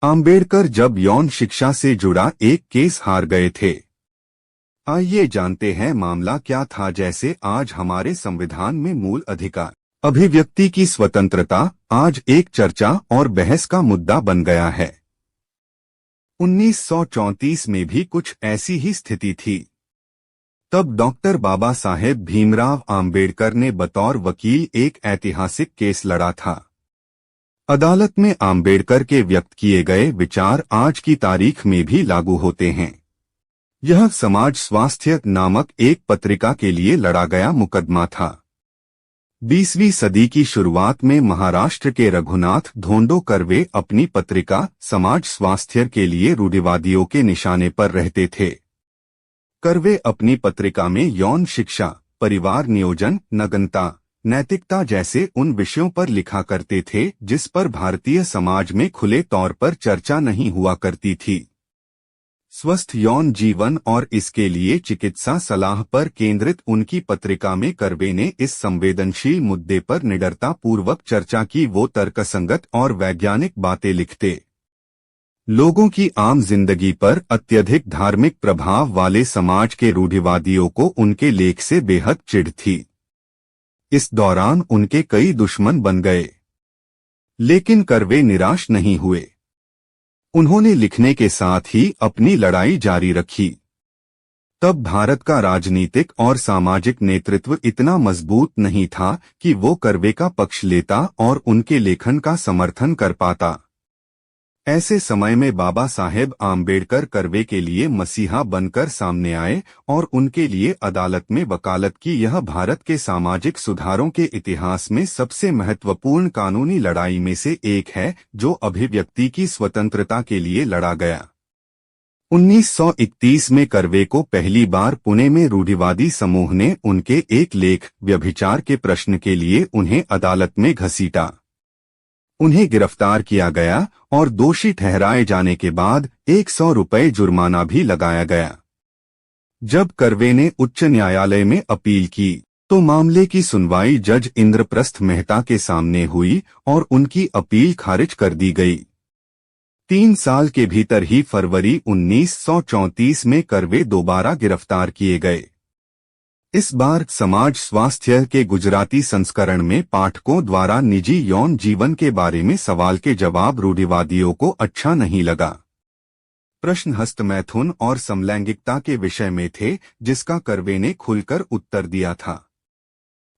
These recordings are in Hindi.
आम्बेडकर जब यौन शिक्षा से जुड़ा एक केस हार गए थे। आइए जानते हैं मामला क्या था। जैसे आज हमारे संविधान में मूल अधिकार, अभिव्यक्ति की स्वतंत्रता आज एक चर्चा और बहस का मुद्दा बन गया है। 1934 में भी कुछ ऐसी ही स्थिति थी। तब डॉक्टर बाबा साहेब भीमराव आम्बेडकर ने बतौर वकील एक ऐतिहासिक केस लड़ा था। अदालत में आम्बेडकर के व्यक्त किए गए विचार आज की तारीख में भी लागू होते हैं। यह समाज स्वास्थ्य नामक एक पत्रिका के लिए लड़ा गया मुकदमा था। 20वीं सदी की शुरुआत में महाराष्ट्र के रघुनाथ धोंडो कर्वे अपनी पत्रिका समाज स्वास्थ्य के लिए रूढ़िवादियों के निशाने पर रहते थे। कर्वे अपनी पत्रिका में यौन शिक्षा, परिवार नियोजन, नग्नता, नैतिकता जैसे उन विषयों पर लिखा करते थे जिस पर भारतीय समाज में खुले तौर पर चर्चा नहीं हुआ करती थी। स्वस्थ यौन जीवन और इसके लिए चिकित्सा सलाह पर केंद्रित उनकी पत्रिका में कर्वे ने इस संवेदनशील मुद्दे पर निडरता पूर्वक चर्चा की। वो तर्कसंगत और वैज्ञानिक बातें लिखते। लोगों की आम जिंदगी पर अत्यधिक धार्मिक प्रभाव वाले समाज के रूढ़िवादियों को उनके लेख से बेहद चिढ़ थी। इस दौरान उनके कई दुश्मन बन गए, लेकिन कर्वे निराश नहीं हुए। उन्होंने लिखने के साथ ही अपनी लड़ाई जारी रखी। तब भारत का राजनीतिक और सामाजिक नेतृत्व इतना मजबूत नहीं था कि वो कर्वे का पक्ष लेता और उनके लेखन का समर्थन कर पाता। ऐसे समय में बाबा साहेब आम्बेडकर कर्वे के लिए मसीहा बनकर सामने आए और उनके लिए अदालत में वकालत की। यह भारत के सामाजिक सुधारों के इतिहास में सबसे महत्वपूर्ण कानूनी लड़ाई में से एक है जो अभिव्यक्ति की स्वतंत्रता के लिए लड़ा गया। 1931 में कर्वे को पहली बार पुणे में रूढ़िवादी समूह ने उनके एक लेख व्यभिचार के प्रश्न के लिए उन्हें अदालत में घसीटा। उन्हें गिरफ्तार किया गया और दोषी ठहराए जाने के बाद 100 रुपये जुर्माना भी लगाया गया। जब कर्वे ने उच्च न्यायालय में अपील की तो मामले की सुनवाई जज इंद्रप्रस्थ मेहता के सामने हुई और उनकी अपील खारिज कर दी गई। 3 साल के भीतर ही फरवरी 1934 में कर्वे दोबारा गिरफ्तार किए गए। इस बार समाज स्वास्थ्य के गुजराती संस्करण में पाठकों द्वारा निजी यौन जीवन के बारे में सवाल के जवाब रूढ़िवादियों को अच्छा नहीं लगा। प्रश्न हस्तमैथुन और समलैंगिकता के विषय में थे जिसका कर्वे ने खुलकर उत्तर दिया था।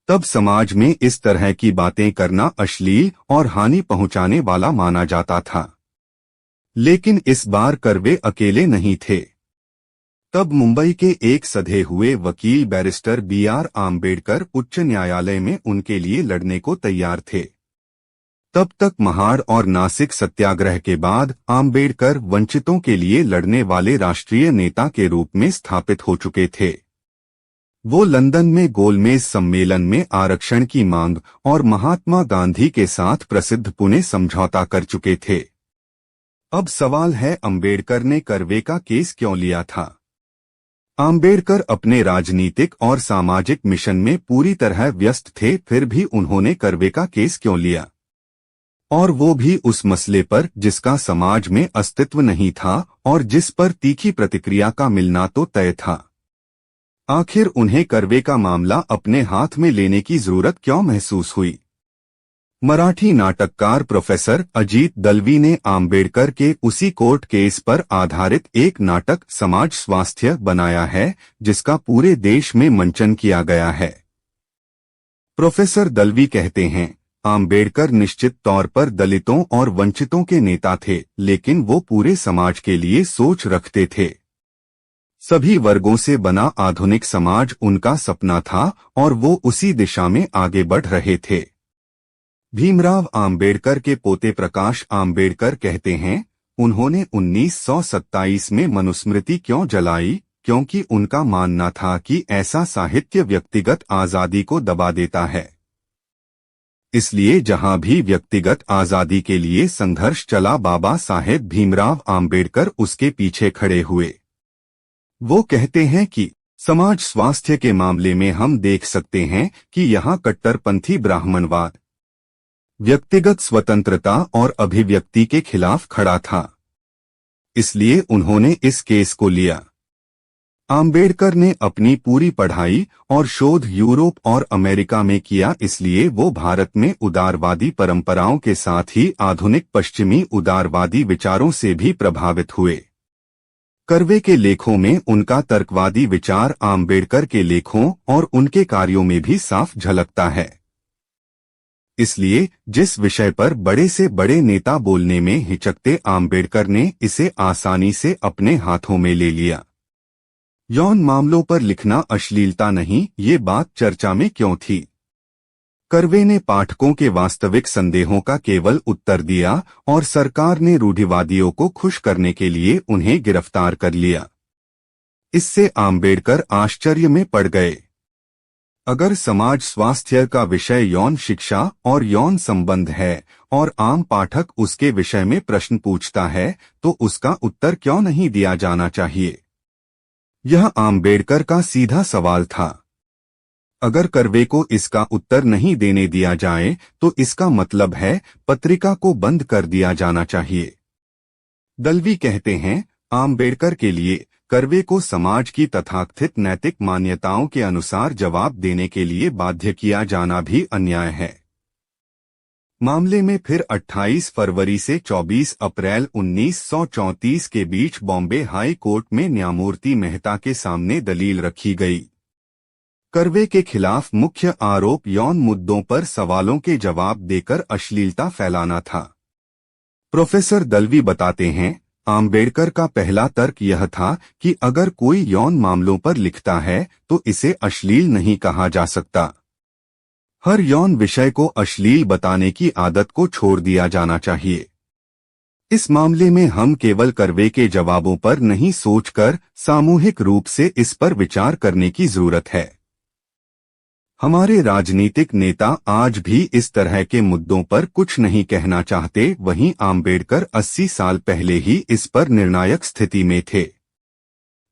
तब समाज में इस तरह की बातें करना अश्लील और हानि पहुंचाने वाला माना जाता था। लेकिन इस बार कर्वे अकेले नहीं थे। तब मुंबई के एक सधे हुए वकील बैरिस्टर B.R. आम्बेडकर उच्च न्यायालय में उनके लिए लड़ने को तैयार थे। तब तक महाड़ और नासिक सत्याग्रह के बाद आम्बेडकर वंचितों के लिए लड़ने वाले राष्ट्रीय नेता के रूप में स्थापित हो चुके थे। वो लंदन में गोलमेज सम्मेलन में आरक्षण की मांग और महात्मा गांधी के साथ प्रसिद्ध पुणे समझौता कर चुके थे। अब सवाल है, आम्बेडकर ने कर्वे का केस क्यों लिया था? आम्बेडकर अपने राजनीतिक और सामाजिक मिशन में पूरी तरह व्यस्त थे, फिर भी उन्होंने कर्वे का केस क्यों लिया? और वो भी उस मसले पर जिसका समाज में अस्तित्व नहीं था और जिस पर तीखी प्रतिक्रिया का मिलना तो तय था। आखिर उन्हें कर्वे का मामला अपने हाथ में लेने की जरूरत क्यों महसूस हुई? मराठी नाटककार प्रोफेसर अजीत दलवी ने आम्बेडकर के उसी कोर्ट केस पर आधारित एक नाटक समाज स्वास्थ्य बनाया है जिसका पूरे देश में मंचन किया गया है। प्रोफेसर दलवी कहते हैं, आम्बेडकर निश्चित तौर पर दलितों और वंचितों के नेता थे, लेकिन वो पूरे समाज के लिए सोच रखते थे। सभी वर्गों से बना आधुनिक समाज उनका सपना था और वो उसी दिशा में आगे बढ़ रहे थे। भीमराव आम्बेडकर के पोते प्रकाश आम्बेडकर कहते हैं, उन्होंने 1927 में मनुस्मृति क्यों जलाई? क्योंकि उनका मानना था कि ऐसा साहित्य व्यक्तिगत आजादी को दबा देता है। इसलिए जहां भी व्यक्तिगत आजादी के लिए संघर्ष चला, बाबा साहेब भीमराव आम्बेडकर उसके पीछे खड़े हुए। वो कहते हैं कि समाज स्वास्थ्य के मामले में हम देख सकते हैं कि यहाँ कट्टरपंथी ब्राह्मणवाद, व्यक्तिगत स्वतंत्रता और अभिव्यक्ति के खिलाफ खड़ा था। इसलिए उन्होंने इस केस को लिया। आम्बेडकर ने अपनी पूरी पढ़ाई और शोध यूरोप और अमेरिका में किया, इसलिए वो भारत में उदारवादी परंपराओं के साथ ही आधुनिक पश्चिमी उदारवादी विचारों से भी प्रभावित हुए। कर्वे के लेखों में उनका तर्कवादी विचार आम्बेडकर के लेखों और उनके कार्यों में भी साफ झलकता है। इसलिए जिस विषय पर बड़े से बड़े नेता बोलने में हिचकते, आम्बेडकर ने इसे आसानी से अपने हाथों में ले लिया। यौन मामलों पर लिखना अश्लीलता नहीं, ये बात चर्चा में क्यों थी? कर्वे ने पाठकों के वास्तविक संदेहों का केवल उत्तर दिया और सरकार ने रूढ़िवादियों को खुश करने के लिए उन्हें गिरफ्तार कर लिया। इससे आम्बेडकर आश्चर्य में पड़ गए। अगर समाज स्वास्थ्य का विषय यौन शिक्षा और यौन संबंध है और आम पाठक उसके विषय में प्रश्न पूछता है, तो उसका उत्तर क्यों नहीं दिया जाना चाहिए? यह आम्बेडकर का सीधा सवाल था। अगर कर्वे को इसका उत्तर नहीं देने दिया जाए तो इसका मतलब है पत्रिका को बंद कर दिया जाना चाहिए। दलवी कहते हैं, आम्बेडकर के लिए कर्वे को समाज की तथाकथित नैतिक मान्यताओं के अनुसार जवाब देने के लिए बाध्य किया जाना भी अन्याय है। मामले में फिर 28 फरवरी से 24 अप्रैल 1934 के बीच बॉम्बे हाई कोर्ट में न्यायमूर्ति मेहता के सामने दलील रखी गई। कर्वे के खिलाफ मुख्य आरोप यौन मुद्दों पर सवालों के जवाब देकर अश्लीलता फैलाना था। प्रोफेसर दलवी बताते हैं, आम्बेडकर का पहला तर्क यह था कि अगर कोई यौन मामलों पर लिखता है तो इसे अश्लील नहीं कहा जा सकता। हर यौन विषय को अश्लील बताने की आदत को छोड़ दिया जाना चाहिए। इस मामले में हम केवल कर्वे के जवाबों पर नहीं सोचकर सामूहिक रूप से इस पर विचार करने की जरूरत है। हमारे राजनीतिक नेता आज भी इस तरह के मुद्दों पर कुछ नहीं कहना चाहते, वहीं आम्बेडकर 80 साल पहले ही इस पर निर्णायक स्थिति में थे।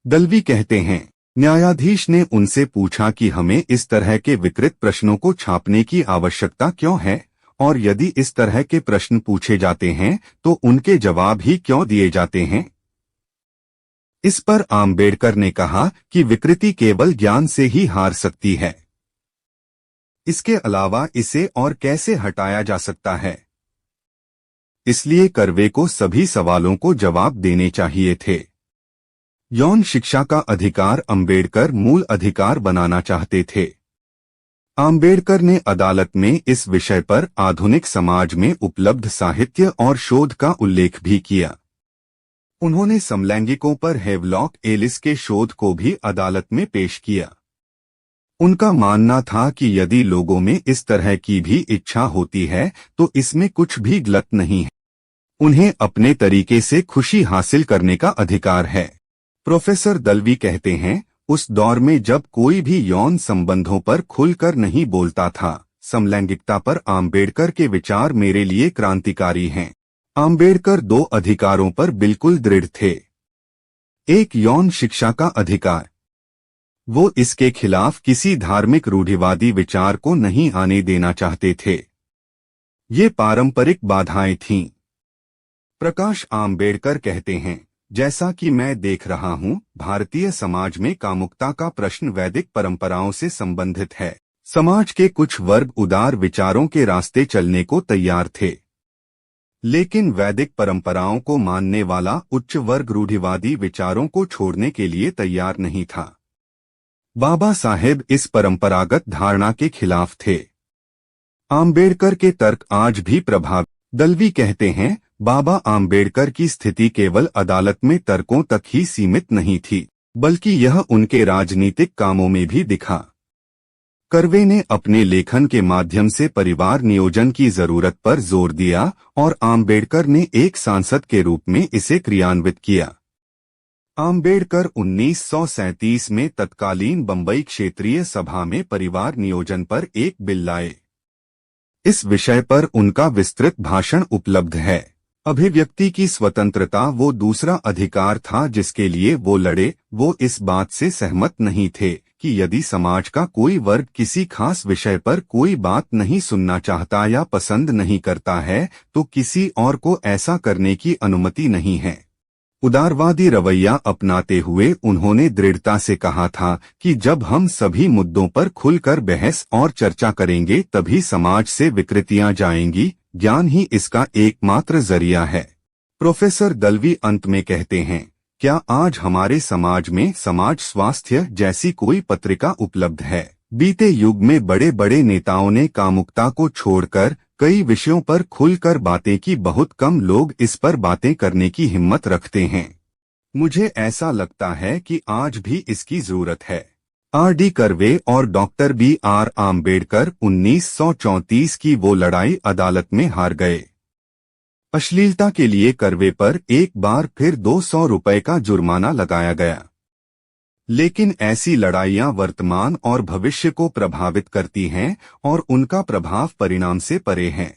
दलवी कहते हैं, न्यायाधीश ने उनसे पूछा कि हमें इस तरह के विकृत प्रश्नों को छापने की आवश्यकता क्यों है, और यदि इस तरह के प्रश्न पूछे जाते हैं तो उनके जवाब ही क्यों दिए जाते हैं? इस पर आम्बेडकर ने कहा कि विकृति केवल ज्ञान से ही हार सकती है। इसके अलावा इसे और कैसे हटाया जा सकता है? इसलिए कर्वे को सभी सवालों को जवाब देने चाहिए थे। यौन शिक्षा का अधिकार आम्बेडकर मूल अधिकार बनाना चाहते थे। आम्बेडकर ने अदालत में इस विषय पर आधुनिक समाज में उपलब्ध साहित्य और शोध का उल्लेख भी किया। उन्होंने समलैंगिकों पर हेवलॉक एलिस के शोध को भी अदालत में पेश किया। उनका मानना था कि यदि लोगों में इस तरह की भी इच्छा होती है तो इसमें कुछ भी गलत नहीं है। उन्हें अपने तरीके से खुशी हासिल करने का अधिकार है। प्रोफेसर दलवी कहते हैं, उस दौर में जब कोई भी यौन संबंधों पर खुलकर नहीं बोलता था, समलैंगिकता पर आम्बेडकर के विचार मेरे लिए क्रांतिकारी हैं। आम्बेडकर दो अधिकारों पर बिल्कुल दृढ़ थे। एक यौन शिक्षा का अधिकार। वो इसके खिलाफ किसी धार्मिक रूढ़िवादी विचार को नहीं आने देना चाहते थे। ये पारंपरिक बाधाएं थीं। प्रकाश आम्बेडकर कहते हैं, जैसा कि मैं देख रहा हूं, भारतीय समाज में कामुकता का प्रश्न वैदिक परंपराओं से संबंधित है। समाज के कुछ वर्ग उदार विचारों के रास्ते चलने को तैयार थे, लेकिन वैदिक परंपराओं को मानने वाला उच्च वर्ग रूढ़िवादी विचारों को छोड़ने के लिए तैयार नहीं था। बाबा साहेब इस परंपरागत धारणा के खिलाफ थे। आम्बेडकर के तर्क आज भी प्रभावी। दलवी कहते हैं, बाबा आम्बेडकर की स्थिति केवल अदालत में तर्कों तक ही सीमित नहीं थी, बल्कि यह उनके राजनीतिक कामों में भी दिखा। कर्वे ने अपने लेखन के माध्यम से परिवार नियोजन की जरूरत पर जोर दिया और आम्बेडकर ने एक सांसद के रूप में इसे क्रियान्वित किया। आम्बेडकर 1937 में तत्कालीन बंबई क्षेत्रीय सभा में परिवार नियोजन पर एक बिल लाए। इस विषय पर उनका विस्तृत भाषण उपलब्ध है। अभिव्यक्ति की स्वतंत्रता वो दूसरा अधिकार था जिसके लिए वो लड़े। वो इस बात से सहमत नहीं थे कि यदि समाज का कोई वर्ग किसी खास विषय पर कोई बात नहीं सुनना चाहता या पसंद नहीं करता है तो किसी और को ऐसा करने की अनुमति नहीं है। उदारवादी रवैया अपनाते हुए उन्होंने दृढ़ता से कहा था कि जब हम सभी मुद्दों पर खुलकर बहस और चर्चा करेंगे तभी समाज से विकृतियां जाएंगी। ज्ञान ही इसका एकमात्र जरिया है। प्रोफेसर दलवी अंत में कहते हैं, क्या आज हमारे समाज में समाज स्वास्थ्य जैसी कोई पत्रिका उपलब्ध है? बीते युग में बड़े बड़े नेताओं ने कामुकता को छोड़कर कई विषयों पर खुलकर बातें की। बहुत कम लोग इस पर बातें करने की हिम्मत रखते हैं। मुझे ऐसा लगता है कि आज भी इसकी जरूरत है। R.D. कर्वे और डॉक्टर B.R. आम्बेडकर 1934 की वो लड़ाई अदालत में हार गए। अश्लीलता के लिए कर्वे पर एक बार फिर 200 रुपए का जुर्माना लगाया गया। लेकिन ऐसी लड़ाइयां वर्तमान और भविष्य को प्रभावित करती हैं और उनका प्रभाव परिणाम से परे है।